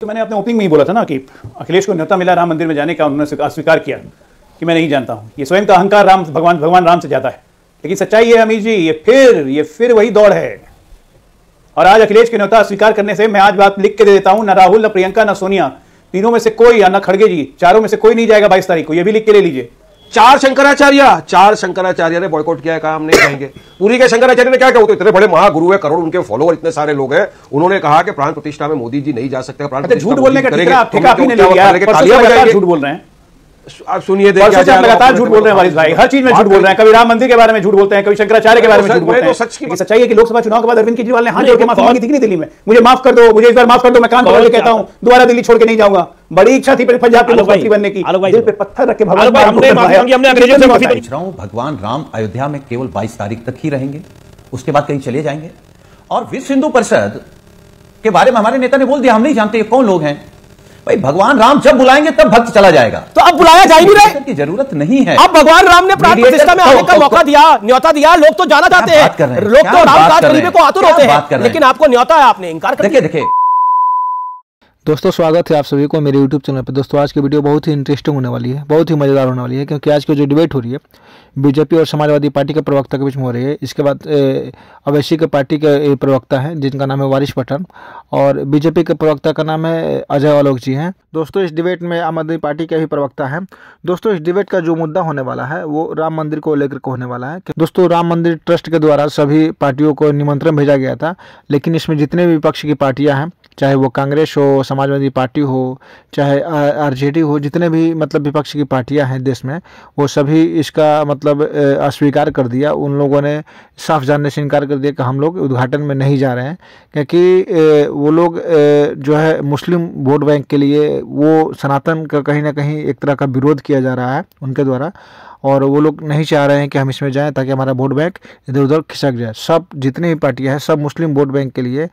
तो मैंने अपने ओपनिंग में ही बोला था ना कि अखिलेश को न्योता मिला राम मंदिर में जाने का, उन्होंने अस्वीकार किया कि मैं नहीं जानता हूं। ये स्वयं का अहंकार भगवान राम से ज्यादा है। लेकिन सच्चाई है अमीर जी, ये फिर वही दौड़ है। और आज अखिलेश के न्योता अस्वीकार करने से मैं आज बात लिख के दे देता हूं, ना राहुल, ना प्रियंका, ना सोनिया, तीनों में से कोई, या ना खड़गे जी, चारों में से कोई नहीं जाएगा 22 तारीख को। ये भी लिख के ले लीजिए। चार शंकराचार्य ने बॉयकॉट किया है, कहा हम नहीं कहेंगे। पूरी के शंकराचार्य ने क्या कहा? तो इतने बड़े महागुरु है, करोड़ उनके फॉलोअर, इतने सारे लोग हैं, उन्होंने कहा कि प्राण प्रतिष्ठा में मोदी जी नहीं जा सकते। प्राण प्रतिष्ठा झूठ बोलने का ठेका आपने ले लिया, झूठ बोल रहे हैं। आप सुनिए, लगातार झूठ बोल रहे हैं वारिस भाई, हर चीज में झूठ बोल रहे हैं। कभी राम मंदिर के बारे में झूठ बोलते हैं, कभी शंकराचार्य के बारे में झूठ बोलते हैं। सच्चाई है कि लोकसभा चुनाव के बाद अरविंद केजरीवाल ने हाथ जोड़ के माफी मांगी थी दिल्ली में, मुझे माफ कर दो, मुझे इस बार माफ कर दो, मैं कान खोल के कहता हूं दोबारा दिल्ली छोड़ के नहीं जाऊंगा। बड़ी इच्छा थी पंजाब के मुख्यमंत्री बनने की, दिल पे पत्थर रख के भगवान राम अयोध्या में केवल 22 तारीख तक ही रहेंगे, उसके बाद कहीं चले जाएंगे। और विश्व हिंदू परिषद के बारे में हमारे नेता ने बोल दिया हम नहीं जानते ये कौन लोग हैं। भाई भगवान राम जब बुलाएंगे तब भक्त चला जाएगा, तो अब बुलाया जा ही नहीं रहा की जरूरत नहीं है। अब भगवान राम ने प्राण प्रतिष्ठा में आने का मौका दिया, न्योता दिया, लोग तो जाना चाहते हैं, लोग तो राम काज करने को आतुर होते हैं, लेकिन आपको न्योता है, आपने इनकार कर दिया। देखिए दोस्तों, स्वागत है आप सभी को मेरे YouTube चैनल पर। दोस्तों, आज की वीडियो बहुत ही इंटरेस्टिंग होने वाली है, बहुत ही मज़ेदार होने वाली है, क्योंकि आज की जो डिबेट हो रही है बीजेपी और समाजवादी पार्टी के प्रवक्ता के बीच में हो रही है। इसके बाद अवैसी के पार्टी के प्रवक्ता हैं जिनका नाम है वारिस पठान, और बीजेपी के प्रवक्ता का नाम है अजय आलोक जी हैं। दोस्तों, इस डिबेट में आम आदमी पार्टी के भी प्रवक्ता हैं। दोस्तों, इस डिबेट का जो मुद्दा होने वाला है वो राम मंदिर को लेकर के होने वाला है। दोस्तों, राम मंदिर ट्रस्ट के द्वारा सभी पार्टियों को निमंत्रण भेजा गया था, लेकिन इसमें जितने भी विपक्ष की पार्टियां हैं, चाहे वो कांग्रेस हो, समाजवादी पार्टी हो, चाहे आरजेडी हो, जितने भी मतलब विपक्ष की पार्टियां हैं देश में, वो सभी इसका मतलब अस्वीकार कर दिया। उन लोगों ने साफ जानने से इनकार कर दिया कि हम लोग उद्घाटन में नहीं जा रहे हैं, क्योंकि वो लोग जो है मुस्लिम वोट बैंक के लिए वो सनातन का कहीं ना कहीं एक तरह का विरोध किया जा रहा है उनके द्वारा, और वो लोग नहीं चाह रहे हैं कि हम इसमें जाएं ताकि हमारा वोट बैंक इधर उधर खिसक जाए। सब जितनी भी पार्टियाँ हैं सब मुस्लिम वोट बैंक के लिए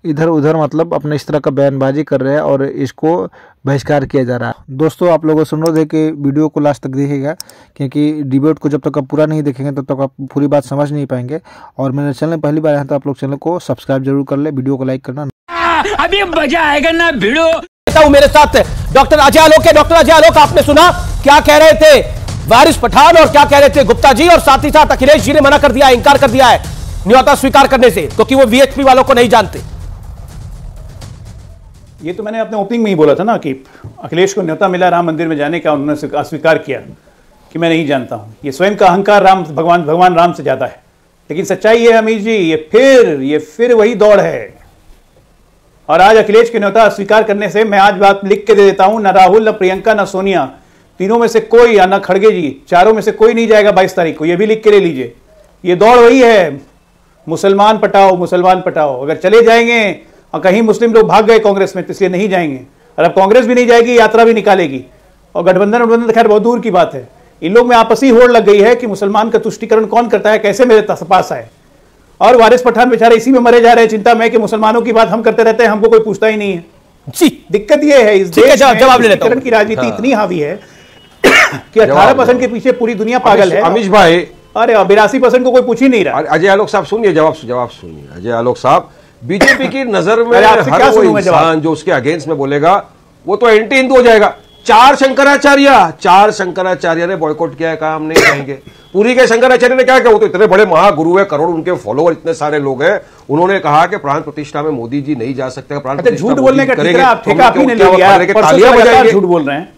इधर उधर मतलब अपने इस तरह का बयानबाजी कर रहे हैं और इसको बहिष्कार किया जा रहा है। दोस्तों, आप लोगों से अनुरोध है कि वीडियो को लास्ट तक देखिएगा, क्योंकि डिबेट को जब तक आप पूरा नहीं देखेंगे तब तक आप पूरी बात समझ नहीं पाएंगे। और मेरे चैनल पहली बार आया तो आप लोग चैनल को सब्सक्राइब जरूर कर ले, वीडियो को लाइक करना। अभी मजा आएगा ना वीडियो। मेरे साथ डॉक्टर अजय आलोक है। डॉक्टर अजय आलोक, आपने सुना क्या कह रहे थे वारिस पठान और क्या कह रहे थे गुप्ता जी, और साथ ही साथ अखिलेश जी ने मना कर दिया, इनकार कर दिया है न्योता स्वीकार करने से, क्योंकि वो वीएचपी वालों को नहीं जानते। ये तो मैंने अपने ओपनिंग में ही बोला था ना कि अखिलेश को न्योता मिला राम मंदिर में जाने का, उन्होंने अस्वीकार किया कि मैं नहीं जानता हूं। ये स्वयं का अहंकार भगवान राम से ज्यादा है। लेकिन सच्चाई है अमीर जी, ये फिर वही दौड़ है। और आज अखिलेश के न्योता अस्वीकार करने से मैं आज बात लिख के दे देता हूं, ना राहुल, ना प्रियंका, ना सोनिया, तीनों में से कोई, या ना खड़गे जी, चारों में से कोई नहीं जाएगा 22 तारीख को। यह भी लिख के ले लीजिए। ये दौड़ वही है, मुसलमान पटाओ। अगर चले जाएंगे और कहीं मुस्लिम लोग भाग गए कांग्रेस में तो इसलिए नहीं जाएंगे, और अब कांग्रेस भी नहीं जाएगी, यात्रा भी निकालेगी, और गठबंधन खैर बहुत दूर की बात है। इन लोग में आपसी होड़ लग गई है कि मुसलमान का तुष्टीकरण कौन करता है, कैसे मेरे पास आए। और वारिस पठान बेचारे इसी में मरे जा रहे हैं चिंता में कि मुसलमानों की बात हम करते रहते हैं, हमको कोई पूछता ही नहीं है। जी, दिक्कत यह है इस देश में जवाब ले लेता हूं। की राजनीति इतनी हावी है कि 18% के पीछे पूरी दुनिया पागल है। अमीश भाई, अरे 82% को कोई पूछ ही नहीं रहा। अजय आलोक साहब सुनिए, जवाब सुनिए। अजय आलोक साहब, बीजेपी की नजर में हर वो इंसान जो उसके अगेंस्ट में बोलेगा वो तो एंटी हिंदू हो जाएगा। चार शंकराचार्य ने बॉयकॉट किया है, कहा हम नहीं कहेंगे। पूरी के शंकराचार्य ने क्या कहा? वो तो इतने बड़े महागुरु है, करोड़ उनके फॉलोअर, इतने सारे लोग हैं, उन्होंने कहा कि प्राण प्रतिष्ठा में मोदी जी नहीं जा सकते। प्राण प्रतिष्ठा झूठ बोलने का ठेका आपने ले लिया, तालियां बजाएंगे। झूठ बोल रहे हैं।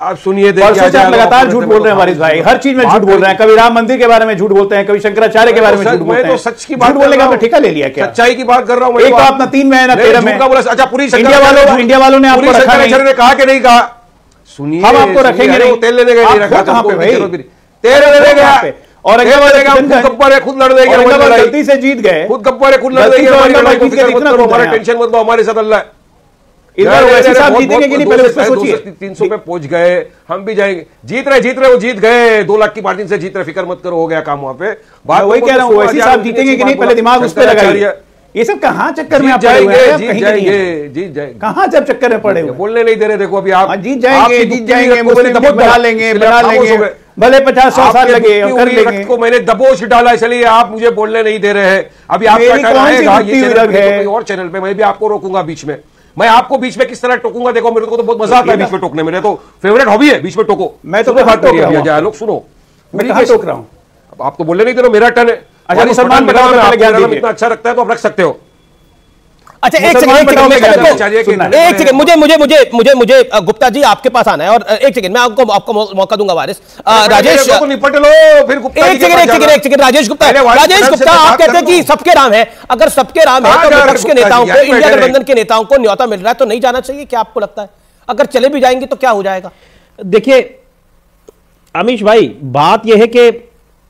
आप सुनिए, लगातार झूठ बोल रहे हैं वारिस भाई, हर चीज में झूठ बोल रहे हैं। कभी राम मंदिर के बारे में झूठ बोलते हैं, कभी शंकराचार्य के बारे में झूठ बोलते हैं। तो सच की बात बोलने का आपने ठेका ले लिया क्या? सच्चाई की बात कर रहा हूं। एक बात ना 3 में है ना 13 में। अच्छा, पूरी इंडिया वालों ने आपको रखा नहीं। ने कहा कि नहीं कहा? सुनिए, हम आपको रखेंगे नहीं। तेल लेने गए नहीं रखा कहां पे भाई? तेल लेने गया और गब्बर है, खुद लड़ देंगे। गलती से जीत गए, खुद गब्बर है, खुद लड़ देंगे। हमारा टेंशन मत लो, हमारे साथ अल्लाह है। 300 पे पहुंच गए, हम भी जाएंगे। जीत रहे, वो जीत गए। 2 लाख की मार्जिन से जीत रहे, फिक्र मत करो, हो गया काम वहां पे। बात वही कह रहा हूं, वैसे साहब जीतेंगे कि नहीं, पहले दिमाग उस पे लगाइए। ये सब कहां चक्कर में जीत जाएंगे। कहां जब चक्कर में पड़े हुए, बोलने नहीं दे रहे। देखो अभी आप जीत जाएंगे, मुस्लिम बना लेंगे, भले 50-100 साल लगे, कर लेंगे। को मैंने दबोच डाला, इसलिए आप मुझे बोलने नहीं दे रहे हैं। अभी आपका टाइम आएगा, ये चैनल पे और चैनल पे मैं भी आपको रोकूंगा बीच में। मैं आपको बीच में किस तरह टोकूंगा, देखो मेरे को तो बहुत मजा आता है बीच में टोकने, मेरे तो फेवरेट हॉबी है बीच में टोको। मैं तो बात टोक रहा हूं, लोग सुनो, मैं कहां टोक रहा हूं? आप तो बोलने नहीं दे रहे, मेरा टर्न है। अच्छा मुसलमान इतना अच्छा रखता है तो आप रख सकते हो। अच्छा एक सेकंड मुझे गुप्ता जी आपके पास आना है, और एक सेकंड मैं आपको मौका दूंगा वारिस। राजेश निपट लो फिर गुप्ता। एक सेकंड राजेश गुप्ता आप कहते हैं कि सबके राम है, अगर सबके राम है तो विपक्ष के नेताओं को, इंडिया गठबंधन के नेताओं को न्योता मिल रहा है तो नहीं जाना चाहिए, क्या आपको लगता है? अगर चले भी जाएंगे तो क्या हो जाएगा? देखिए अमीश भाई, बात यह है कि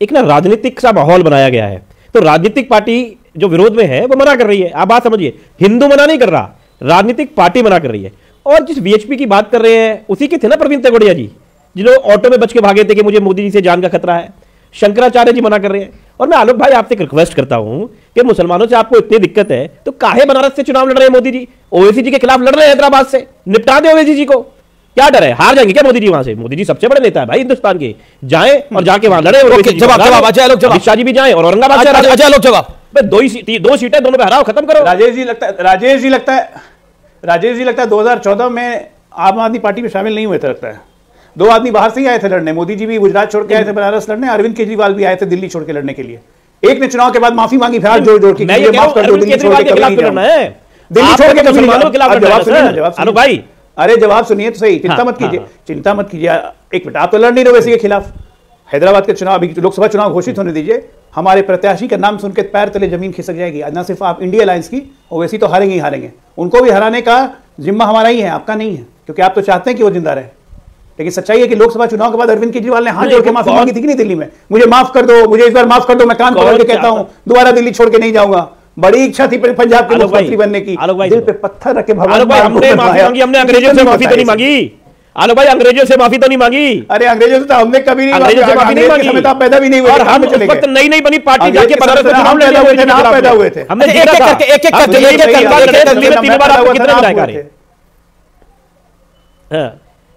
एक ना राजनीतिक सा माहौल बनाया गया है, तो राजनीतिक पार्टी जो विरोध में है वो मना कर रही है। आप बात समझिए, हिंदू मना नहीं कर रहा, राजनीतिक पार्टी मना कर रही है। और जिस वीएचपी की बात कर रहे हैं उसी के थे ना प्रवीण तेगोड़िया जी, जिन्होंने ऑटो में बच के भागे थे कि मुझे मोदी जी से जान का खतरा है। शंकराचार्य जी मना कर रहे हैं। और मैं आलोक भाई आपसे एक रिक्वेस्ट करता हूं कि मुसलमानों से आपको इतनी दिक्कत है तो काहे बनारस से चुनाव लड़ रहे हैं मोदी जी? ओवैसी जी के खिलाफ लड़ रहे हैं, हैदराबाद से निपटा दे ओवैसी जी को, क्या डर है? हार जाएंगे क्या मोदी जी वहां से? मोदी जी सबसे बड़े नेता है भाई हिंदुस्तान के, जाएं और जाके वहां लड़े। अमित शाह जी भी जाएं और औरंगाबाद से जवाब, दो सीटें दोनों पे हराओ, खत्म करो। राजेश जी लगता है 2014 में आम आदमी पार्टी में शामिल नहीं हुए थे, लगता है 2 आदमी बाहर से ही आए थे लड़ने। मोदी जी भी गुजरात छोड़ के आए थे बनारस लड़ने, अरविंद केजरीवाल भी आए थे दिल्ली छोड़ के लड़ने के लिए। एक ने चुनाव के बाद माफी मांगी, फिर हाथ जोड़ जोड़ के माफ कर दो, दिल्ली छोड़ के खिलाफ लड़ना है, दिल्ली छोड़ के मुसलमानों के खिलाफ लड़ना है। भाई अरे जवाब सुनिए तो सही, चिंता मत कीजिए, चिंता मत कीजिए। एक मिनट, आप तो लड़ नहीं रहे वैसे के खिलाफ। हैदराबाद के चुनाव, अभी लोकसभा चुनाव घोषित होने दीजिए, हमारे प्रत्याशी का नाम सुनकर पैर तले जमीन खिसक जाएगी। ना सिर्फ आप इंडिया अलायंस की, ओवैसी तो हारेंगे ही हारेंगे, उनको भी हराने का जिम्मा हमारा ही है, आपका नहीं है, क्योंकि आप तो चाहते हैं कि वो जिंदा रहे। लेकिन सच्चाई है कि लोकसभा चुनाव के बाद अरविंद केजरीवाल ने हाथ जोड़ के माफी मांगी थी कि नहीं दिल्ली में, मुझे माफ कर दो, मुझे इस बार माफ कर दो, मैं कान पकड़ के कहता हूं दोबारा दिल्ली छोड़ के नहीं जाऊंगा। बड़ी इच्छा थी पंजाब के मुख्यमंत्री बनने की, दिल पे पत्थर रखे भगवान। हमने माफी मांगी, हमने अंग्रेजों से माफी तो नहीं मांगी। आलो भाई अंग्रेजों से माफी तो नहीं मांगी। अरे अंग्रेजों से तो हमने कभी नहीं मांगी, माफी नहीं मांगी, तो आप पैदा भी नहीं हुए, और हम उस वक्त नई नई बनी पार्टी जाके बनारस में चुनाव लड़े हुए थे, आप पैदा हुए थे। हमने एक एक करके 3 बार आपको कितना बनाया रे?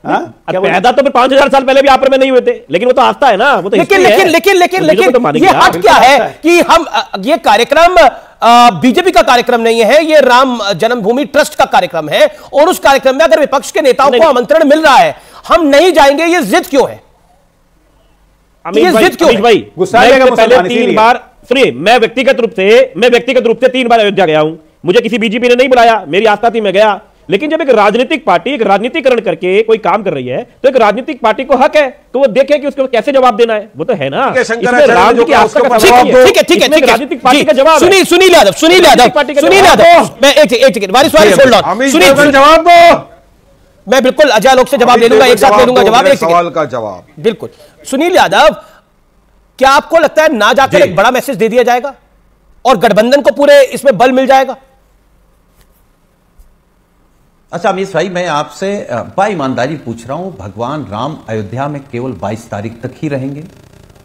पैदा तो 5000 साल पहले भी आप में नहीं हुए थे, लेकिन वो तो आस्था है ना, वो तो लेकिन ये हट क्या है कि हम ये कार्यक्रम बीजेपी का कार्यक्रम नहीं है, ये राम जन्मभूमि ट्रस्ट का कार्यक्रम है, और उस कार्यक्रम में अगर विपक्ष के नेताओं को आमंत्रण मिल रहा है, हम नहीं जाएंगे, ये जिद क्यों है? ये जिद क्यों है? गुस्सा पहले 3 बार सुनिए, मैं व्यक्तिगत रूप से 3 बार अयोध्या गया हूं, मुझे किसी बीजेपी ने नहीं बुलाया, मेरी आस्था थी, मैं गया। लेकिन जब एक राजनीतिक पार्टी एक राजनीतिकरण करके कोई काम कर रही है, तो एक राजनीतिक पार्टी को हक है कि वो देखे कि उसको कैसे जवाब देना है, वो तो है ना। ठीक है, राजनीतिक पार्टी का जवाब सुनील यादव, मैं एक second Waris hold on, Sunil जवाब दो। मैं बिल्कुल अजय आलोक से जवाब ले लूंगा, एक साथ ले लूंगा जवाब, एक सवाल का जवाब बिल्कुल। सुनील यादव, क्या आपको लगता है ना जाकर एक बड़ा मैसेज दे दिया जाएगा और गठबंधन को पूरे इसमें बल मिल जाएगा? अच्छा अमीश भाई, मैं आपसे बा ईमानदारी पूछ रहा हूं, भगवान राम अयोध्या में केवल 22 तारीख तक ही रहेंगे,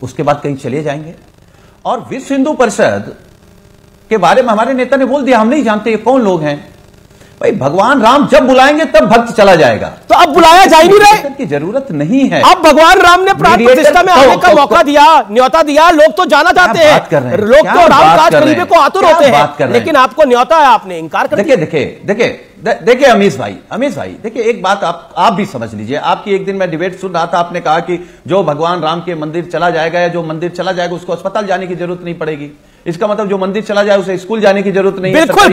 उसके बाद कहीं चले जाएंगे? और विश्व हिंदू परिषद के बारे में हमारे नेता ने बोल दिया हम नहीं जानते ये कौन लोग हैं। भाई भगवान राम जब बुलाएंगे तब भक्त चला जाएगा, तो अब बुलाया जा ही नहीं रहे की जरूरत नहीं है। अब भगवान राम ने प्राण प्रतिष्ठा में आने का मौका दिया, न्योता दिया, लोग तो जाना चाहते हैं, लोग तो राम काज करीबे को आतुर होते हैं, लेकिन आपको न्योता है, आपने इनकार कर दिया। देखिए अमीश भाई देखिए, एक बात आप भी समझ लीजिए। आपकी एक दिन मैं डिबेट सुन रहा था, आपने कहा कि जो भगवान राम के मंदिर चला जाएगा या जो मंदिर चला जाएगा उसको अस्पताल जाने की जरूरत नहीं पड़ेगी। इसका मतलब जो मंदिर चला जाए उसे स्कूल जाने की जरूरत नहीं है, बिल्कुल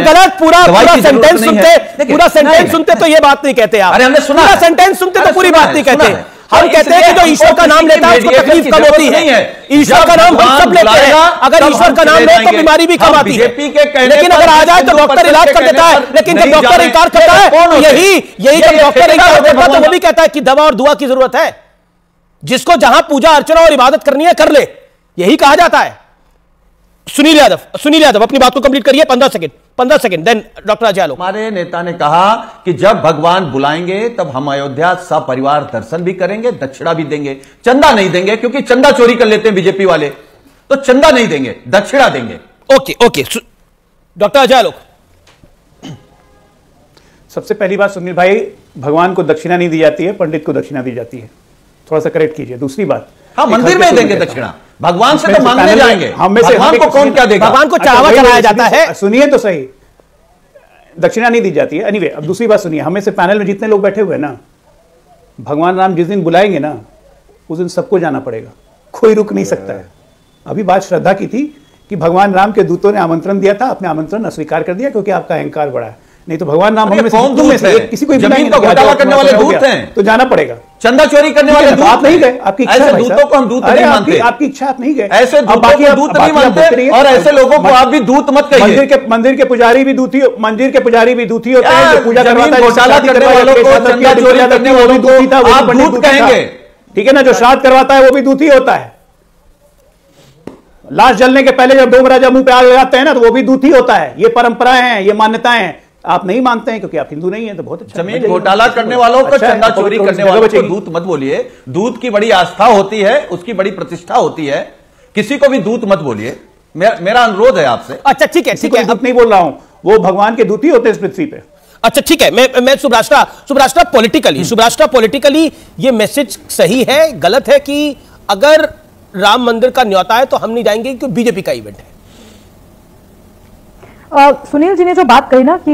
गलत। पूरा सेंटेंस सुनते तो ये बात नहीं कहते आप। अरे हमने सुना सेंटेंस सुनते तो पूरी बात नहीं कहते। हम कहते हैं कि जो ईश्वर का नाम लेता है उसको तकलीफ कम होती है। ईश्वर का नाम हम सब लेते हैं, अगर ईश्वर का नाम लो तो बीमारी भी कम आती है। लेकिन अगर आ जाए तो डॉक्टर इलाज कर देता है, लेकिन जब डॉक्टर इनकार करता है, यही जब डॉक्टर इनकार करता है तो वो भी कहता है कि दवा और दुआ की जरूरत है, जिसको जहां पूजा अर्चना और इबादत करनी है कर ले, यही कहा जाता है। सुनील यादव अपनी बात को कंप्लीट करिए, 15 second, then doctor Ajay Alok. हमारे नेता ने कहा कि जब भगवान बुलाएंगे तब हम अयोध्या सपरिवार दर्शन भी करेंगे, दक्षिणा भी देंगे, चंदा नहीं देंगे क्योंकि चंदा चोरी कर लेते हैं बीजेपी वाले, तो चंदा नहीं देंगे, दक्षिणा देंगे। Okay doctor Ajay Alok. सबसे पहली बात सुनील भाई, भगवान को दक्षिणा नहीं दी जाती है, पंडित को दक्षिणा दी जाती है, थोड़ा सा करेक्ट कीजिए। दूसरी बात, हाँ मंदिर में देंगे दक्षिणा, भगवान से तो मांगने जाएंगे, भगवान को कौन क्या देगा? भगवान को चावा चढ़ाया जाता है। सुनिए तो सही, दक्षिणा नहीं दी जाती है। एनीवे, अब दूसरी बात सुनिए, हमें से पैनल में जितने लोग बैठे हुए हैं ना, भगवान राम जिस दिन बुलाएंगे ना, उस दिन सबको जाना पड़ेगा, कोई रुक नहीं सकता है। अभी बात श्रद्धा की थी कि भगवान राम के दूतों ने आमंत्रण दिया था, आपने आमंत्रण अस्वीकार कर दिया क्योंकि आपका अहंकार बढ़ा है। नहीं तो भगवान राम हमें कौन दूत है? किसी को जमीन को घोटाला करने वाले दूत हैं, तो जाना पड़ेगा। चंदा चोरी करने वाले दूत आप नहीं गए, आपकी इच्छा ऐसे है भाई दूतों साहब। को हम दूत अरे नहीं मानते, आपकी इच्छा, आप नहीं गए। ऐसे दूतों को दूत नहीं मानते, और ऐसे लोगों को आप भी दूत मत कहिए। मंदिर के पुजारी भी दूती, मंदिर के पुजारी भी दूती होते हैं, जो पूजा जमीन करवाता है, घोटाला करने वालों को, चंदा चोरी करने वालों को आप दूत कहेंगे, ठीक है ना? जो श्राद्ध करवाता है वो भी दूती होता है। लाश जलने के पहले जब डोम राजा मुंह पे आग लगाते हैं ना, तो वो भी दूती होता है। ये परंपराएं हैं, ये मान्यताएं हैं। आप नहीं मानते हैं क्योंकि आप हिंदू नहीं हैं, तो बहुत अच्छा। जमीन घोटाला करने वालों को, चंदा चोरी करने वालों को दूत मत बोलिए। दूत की बड़ी आस्था होती है, उसकी बड़ी प्रतिष्ठा होती है, किसी को भी दूत मत बोलिए। मेरा अनुरोध है आपसे। अच्छा ठीक है, ठीक है, दूत नहीं बोल रहा हूं, वो भगवान के दूती होते हैं इस पृथ्वी पे। अच्छा ठीक है, मैं सुब्राष्ट्रा पॉलिटिकली ये मैसेज सही है, गलत है कि अगर राम मंदिर का न्योता है तो हम नहीं जाएंगे क्योंकि बीजेपी का इवेंट है? सुनील जी ने जो बात कही ना कि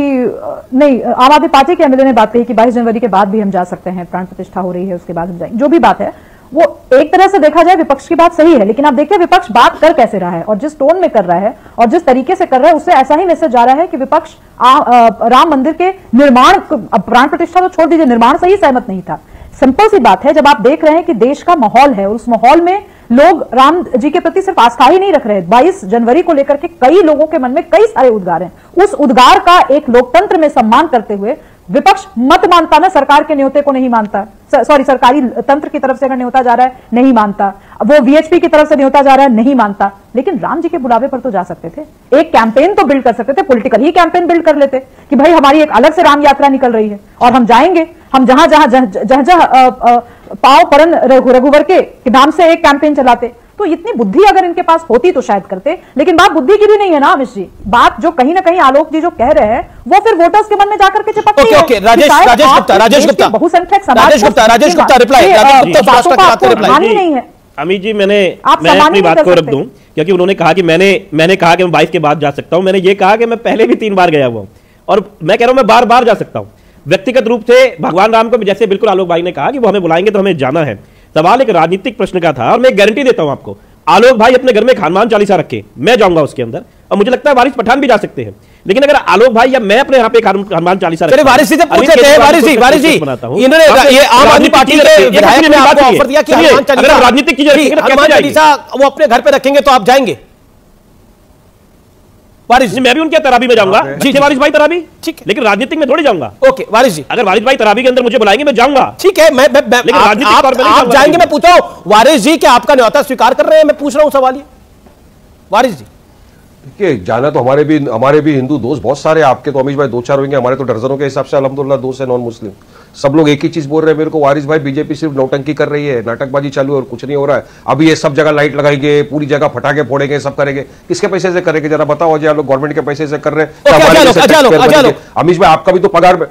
नहीं, आम आदमी पार्टी के एमएलए ने बात कही कि 22 जनवरी के बाद भी हम जा सकते हैं, प्राण प्रतिष्ठा हो रही है उसके बाद हम जाएंगे, जो भी बात है वो एक तरह से देखा जाए विपक्ष की बात सही है, लेकिन आप देखिए विपक्ष बात कर कैसे रहा है और जिस टोन में कर रहा है और जिस तरीके से कर रहा है, उससे ऐसा ही मैसेज जा रहा है कि विपक्ष राम मंदिर के निर्माण, प्राण प्रतिष्ठा तो छोड़ दीजिए, निर्माण से ही सहमत नहीं था। सिंपल सी बात है, जब आप देख रहे हैं कि देश का माहौल है, उस माहौल में लोग राम जी के प्रति सिर्फ आस्था ही नहीं रख रहे, 22 जनवरी को लेकर के कई लोगों के मन में कई सारे उद्गार हैं। उस उद्गार का एक लोकतंत्र में सम्मान करते हुए विपक्ष मत मानता ना, सरकार के न्योते को नहीं मानता, सॉरी सरकारी तंत्र की तरफ से अगर न्योता जा रहा है नहीं मानता, वो वीएचपी की तरफ से न्योता जा रहा है नहीं मानता, लेकिन राम जी के बुलावे पर तो जा सकते थे, एक कैंपेन तो बिल्ड कर सकते थे, पॉलिटिकल ही कैंपेन बिल्ड कर लेते कि भाई हमारी एक अलग से राम यात्रा निकल रही है और हम जाएंगे, हम जहां जहां पाव परन रघुवर के नाम से एक कैंपेन चलाते। तो इतनी बुद्धि अगर इनके पास होती तो शायद करते, लेकिन बात बुद्धि की भी नहीं है ना अमित जी, बात जो कहीं ना कहीं आलोक जी जो कह रहे हैं वो फिर वोटर्स के मन में जाकर के चिपकती है। ओके, राजेश गुप्ता बहुसंख्यक समाज गुप्ता रिप्लाई नहीं है। अमित जी, मैं अपनी बात को रख दूं, क्योंकि उन्होंने कहा कि मैंने कहा कि मैं 22 के बाद जा सकता हूं। मैंने ये कहा कि मैं पहले भी 3 बार गया हुआ हूं और मैं कह रहा हूं मैं बार बार जा सकता हूं। व्यक्तिगत रूप से भगवान राम को, जैसे बिल्कुल आलोक भाई ने कहा कि वो हमें बुलाएंगे तो हमें जाना है, सवाल एक राजनीतिक प्रश्न का था और मैं गारंटी देता हूं आपको, आलोक भाई अपने घर में हनुमान चालीसा रखे, मैं जाऊंगा उसके अंदर, और मुझे लगता है वारिस पठान भी जा सकते हैं। लेकिन अगर आलोक भाई या मैं अपने यहाँ पे हनुमान चालीसा रखे, वारिस जी से पूछते थे, वारिस जी इन्होंने ये आम आदमी पार्टी के विधायक ने आपको ऑफर दिया कि राजनीतिक चीजें हनुमान चालीसा वो अपने घर पे रखेंगे तो आप जाएंगे? वारिस जी, मैं भी उनके तराबी में जाऊंगा जी, वारिस भाई तराबी, ठीक है, लेकिन राजनीतिक में थोड़ी जाऊंगा। ओके वारिस जी, अगर वारिस भाई तराबी के अंदर मुझे बुलाएंगे मैं जाऊंगा, ठीक है, मैं आप जाएंगे, मैं पूछ रहा हूं वारिस जी कि आपका न्योता स्वीकार कर रहे हैं, मैं पूछ रहा हूं सवाल ये वारिस जी। देखिए, जाना तो हमारे भी हिंदू दोस्त बहुत सारे, आपके तो अमीश भाई 2-4 होंगे, हमारे तो दर्जनों के हिसाब से अल्हम्दुलिल्लाह दोस्त है नॉन मुस्लिम। सब लोग एक ही चीज बोल रहे हैं मेरे को, वारिस भाई बीजेपी सिर्फ नौटंकी कर रही है, नाटकबाजी चालू है और कुछ नहीं हो रहा है। अभी ये सब जगह लाइट लगाएंगे, पूरी जगह फटाके फोड़ेंगे, सब करेंगे, किसके पैसे से करेंगे जरा बताओ? जी लोग गवर्नमेंट के पैसे से कर रहे हैं। अमीश भाई आपका भी तो पगार में,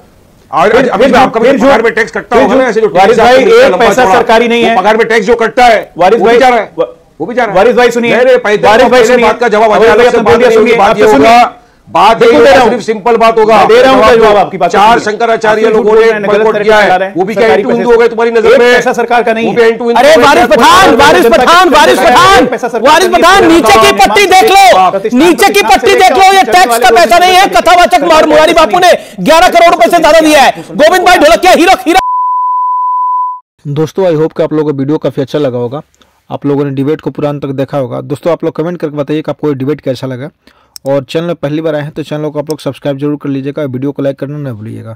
अमीश भाई आपका भी पगार में टैक्स कटता होगा ना, ऐसे जो पैसा सरकारी नहीं है, पगार में टैक्स जो कटता है वारिस भाई जा रहा है, वो भी जा रहा है। वारिस भाई सुनिए, वारिस भाई सुनिए, बात का जवाब बात सिर्फ सिंपल बात होगा, दे रहा हूं जवाब आपकी बात। 4 शंकराचार्य लोगों ने बॉयकॉट किया है, वो भी क्या हिंदू हो गए तुम्हारी नजर में? पैसा सरकार का नहीं है। अरे वारिस पठान नीचे की पट्टी देख लो, नीचे की पट्टी देख लो, ये टैक्स का पैसा नहीं है, कथावाचक मुरारी बापू ने 11 करोड़ रुपए से ज्यादा दिया है। गोविंद भाई ढोलकिया हीरो। दोस्तों आई होप कि आप लोगों को वीडियो काफी अच्छा लगा होगा, आप लोगों ने डिबेट को पूरा अंत तक देखा होगा। दोस्तों आप लोग कमेंट करके बताइए कि आपको ये डिबेट कैसा लगा, और चैनल में पहली बार आए हैं तो चैनल को आप लोग सब्सक्राइब जरूर कर लीजिएगा, वीडियो को लाइक करना न भूलिएगा।